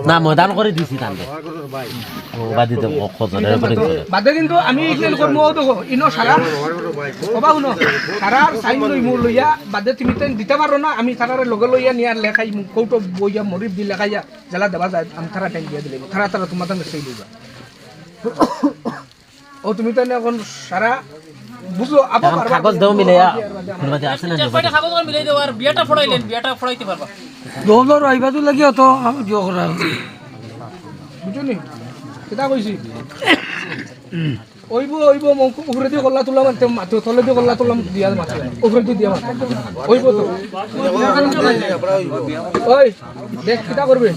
না ময়দান করে দিছি তাহলে বাদে তো খজরের করে বাদে কিন্তু আমি ইগলেল করব তো ইনো সারা বাবা শুনো সারা সাইন লই মু লইয়া বাদে তুমি তেন দিতে পারো না আমি সারারে লগে লইয়া নিয়ার লেখাই কৌটো বইয়া মরিব দি লেখাইয়া জেলা দেবা যায় আমি সারা টাইম দিয়া দিলে সারা সারা তোমার তান সেই লইবা ও তুমি তেন এখন সারা বুঝলো আবা কাগজ দাও মিলাইয়া ফুলবাতি আছে না কয়টা কাগজ মিলাই দাও আর বিয়াটা ফড়াইলেন বিয়াটা ফড়াইতে পারবা দৌলর আইবাদু লাগিয়া তো আমি জো করা বুঝুনি কেটা কইছি ওইব মক উপরে দিয়ে গল্লা তুলা মারতে মাথা তলে দিয়ে গল্লা তুলা দিয়া মাথা উপরে দিয়ে দিয়া মাথা ওইব তো ওই দেখ কেটা করবে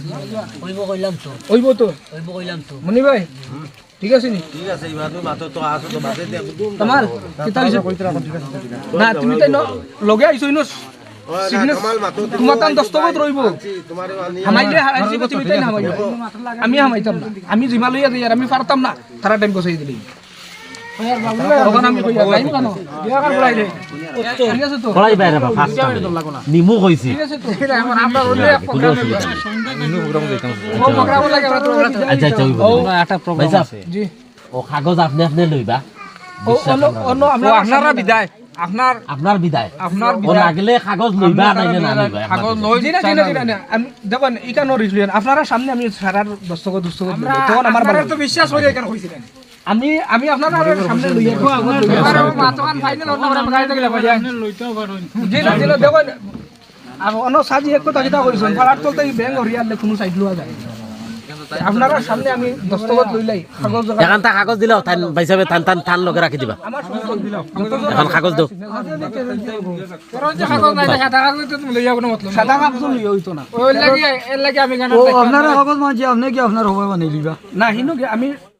ওইব কইলাম তো মনি ভাই ঠিক আছে নি ঠিক আছে এবার তুমি মাথা তো আসো তো বাদে দে তোমার কেটা হইছে কইতরা ঠিক আছে না তুমি তাই লগে আইছো ইনো তোমার তান দস্তখত রইব হামাইলে হারাইছি তুমি তাই না হামাইবা আমি হামাইতাম না আমি জিমা লইয়া দিই আর আমি পারতাম না তারা টাইম বসাই দিলি তখন আমি কইয়া যাইম কেন বিয়া কার বলাইলে ঠিক আছে তো বলাই বাইরে বা ফাস্ট নিমু কইছি ঠিক আছে তো আমরা রইলে এক প্রোগ্রাম নিমু প্রোগ্রাম যাইতাম ও প্রোগ্রাম লাগে আমরা প্রোগ্রাম আচ্ছা আচ্ছা ও একটা প্রোগ্রাম আছে জি ও কাগজ আপনি লইবা ও অন্য আপনারা বিদায় আপনার বিদায় ও লাগলে কাগজ লইবা নাইলে না লইবা কাগজ লই দিনা আমি দেখুন ইকা নো রিজলিয়ান আপনারা সামনে আমি সারার দস্তখত তখন আমার বারে তো বিশ্বাস হই কেন কইছিলেন আমি আপনারা সামনে লইয়া আপনারা মাতকান ফাইনাল অন্য আমরা গাইতে গেলে ভাই আপনি লইতেও পারেন জিনা দেখুন আর অন্য সাজি এক কথা যেটা কইছেন ফালার চলতে ব্যাংক হরিয়ালে কোনো সাইড লওয়া যায় আপনারা সামনে আমি দস্তখত লইলাই কাগজ এখন তা কাগজ দিলাও তান বাইসাবে টান লগে রাখি দিবা আমার সঙ্গে দিলাও এখন কাগজ দাও কারণ যে কাগজ নাই সাদা কাগজ তো তুমি লইয়া কোনো মতলব সাদা কাগজ লইয়া হইতো না ওই লাগি আমি গানা আপনারা কাগজ মাঝে আপনি কি আপনার হবে বানাই লিবা না হিনো আমি